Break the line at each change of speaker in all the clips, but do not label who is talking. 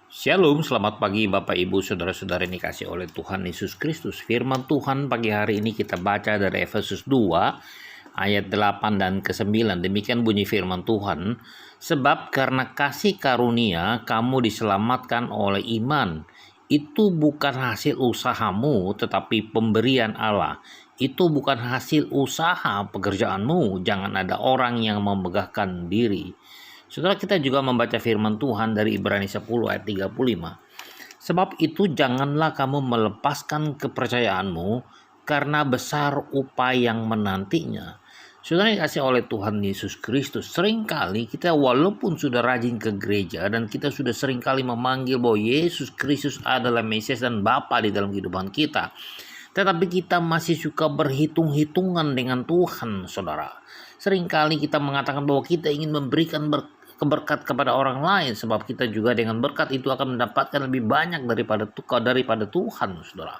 Shalom, selamat pagi Bapak Ibu Saudara-saudara yang dikasih oleh Tuhan Yesus Kristus. Firman Tuhan pagi hari ini kita baca dari Efesus 2 ayat 8 dan ke-9. Demikian bunyi firman Tuhan. Sebab karena kasih karunia kamu diselamatkan oleh iman. Itu bukan hasil usahamu tetapi pemberian Allah. Itu bukan hasil usaha pekerjaanmu. Jangan ada orang yang memegahkan diri. Saudara, kita juga membaca firman Tuhan dari Ibrani 10 ayat 35. Sebab itu janganlah kamu melepaskan kepercayaanmu karena besar upah yang menantinya. Saudara yang dikasih oleh Tuhan Yesus Kristus, seringkali kita walaupun sudah rajin ke gereja dan kita sudah seringkali memanggil bahwa Yesus Kristus adalah Mesias dan Bapa di dalam kehidupan kita, tetapi kita masih suka berhitung-hitungan dengan Tuhan, saudara. Seringkali kita mengatakan bahwa kita ingin memberikan berkat kepada orang lain, sebab kita juga dengan berkat itu akan mendapatkan lebih banyak daripada Tuhan, saudara.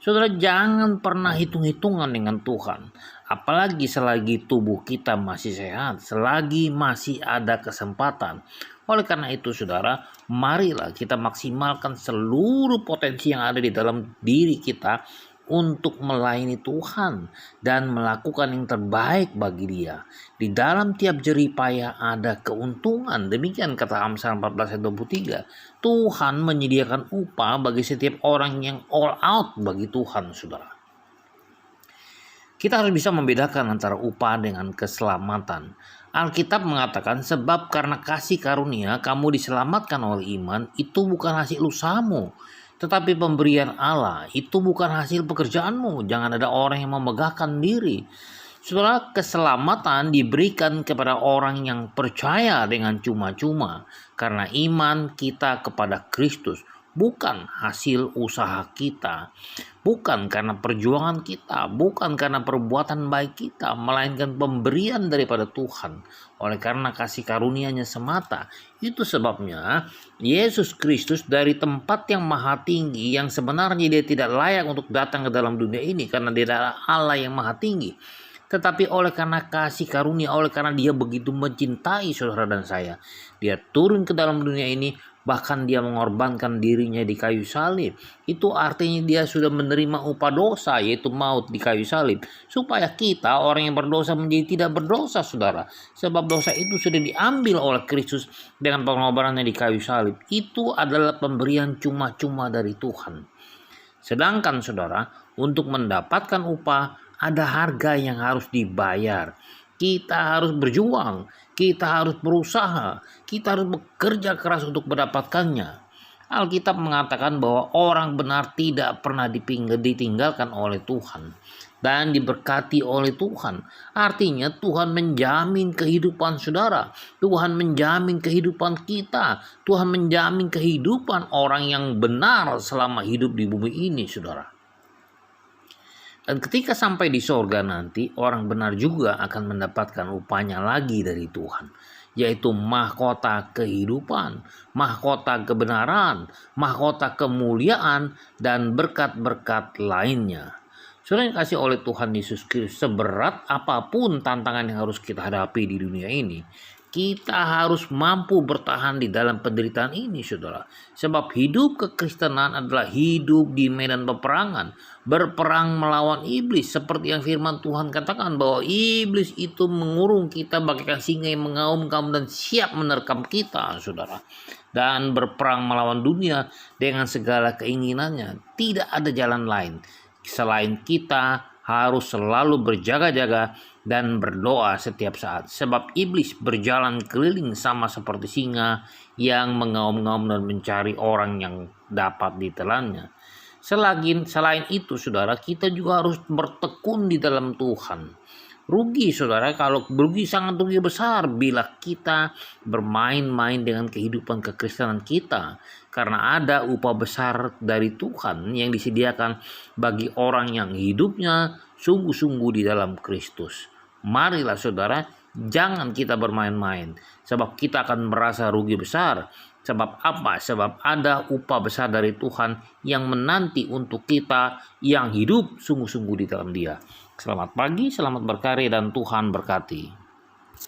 Saudara, jangan pernah hitung-hitungan dengan Tuhan, apalagi selagi tubuh kita masih sehat, selagi masih ada kesempatan. Oleh karena itu, saudara, marilah kita maksimalkan seluruh potensi yang ada di dalam diri kita untuk melayani Tuhan dan melakukan yang terbaik bagi Dia. Di dalam tiap jerih payah ada keuntungan. Demikian kata Amsal 14 ayat 23. Tuhan menyediakan upah bagi setiap orang yang all out bagi Tuhan, saudara. Kita harus bisa membedakan antara upah dengan keselamatan. Alkitab mengatakan, sebab karena kasih karunia kamu diselamatkan oleh iman, itu bukan hasil usahamu, tetapi pemberian Allah. Itu bukan hasil pekerjaanmu. Jangan ada orang yang memegahkan diri. Saudara, keselamatan diberikan kepada orang yang percaya dengan cuma-cuma karena iman kita kepada Kristus. Bukan hasil usaha kita, bukan karena perjuangan kita, bukan karena perbuatan baik kita, melainkan pemberian daripada Tuhan. Oleh karena kasih karunia-Nya semata, itu sebabnya Yesus Kristus dari tempat yang maha tinggi, yang sebenarnya Dia tidak layak untuk datang ke dalam dunia ini karena Dia adalah Allah yang maha tinggi. Tetapi oleh karena kasih karunia, oleh karena Dia begitu mencintai saudara dan saya, Dia turun ke dalam dunia ini, bahkan Dia mengorbankan dirinya di kayu salib. Itu artinya Dia sudah menerima upah dosa, yaitu maut di kayu salib, supaya kita orang yang berdosa menjadi tidak berdosa, saudara. Sebab dosa itu sudah diambil oleh Kristus dengan pengorbanannya di kayu salib. Itu adalah pemberian cuma-cuma dari Tuhan. Sedangkan saudara, untuk mendapatkan upah ada harga yang harus dibayar. Kita harus berjuang, kita harus berusaha, kita harus bekerja keras untuk mendapatkannya. Alkitab mengatakan bahwa orang benar tidak pernah ditinggalkan oleh Tuhan dan diberkati oleh Tuhan. Artinya Tuhan menjamin kehidupan saudara, Tuhan menjamin kehidupan kita, Tuhan menjamin kehidupan orang yang benar selama hidup di bumi ini, saudara. Dan ketika sampai di sorga nanti, orang benar juga akan mendapatkan upahnya lagi dari Tuhan, yaitu mahkota kehidupan, mahkota kebenaran, mahkota kemuliaan, dan berkat-berkat lainnya. Saudara yang kasih oleh Tuhan Yesus Kristus, seberat apapun tantangan yang harus kita hadapi di dunia ini, kita harus mampu bertahan di dalam penderitaan ini, saudara. Sebab hidup kekristenan adalah hidup di medan peperangan, berperang melawan iblis, seperti yang firman Tuhan katakan bahwa iblis itu mengurung kita bagaikan singa yang mengaum-ngaum dan siap menerkam kita, saudara. Dan berperang melawan dunia dengan segala keinginannya. Tidak ada jalan lain selain kita harus selalu berjaga-jaga dan berdoa setiap saat. Sebab iblis berjalan keliling sama seperti singa yang mengaum-ngaum dan mencari orang yang dapat ditelannya. Selain itu, saudara, kita juga harus bertekun di dalam Tuhan. Rugi, saudara, sangat rugi besar bila kita bermain-main dengan kehidupan kekristenan kita. Karena ada upah besar dari Tuhan yang disediakan bagi orang yang hidupnya sungguh-sungguh di dalam Kristus. Marilah saudara, jangan kita bermain-main, sebab kita akan merasa rugi besar. Sebab apa? Sebab ada upah besar dari Tuhan yang menanti untuk kita yang hidup sungguh-sungguh di dalam Dia. Selamat pagi, selamat berkarya, dan Tuhan berkati.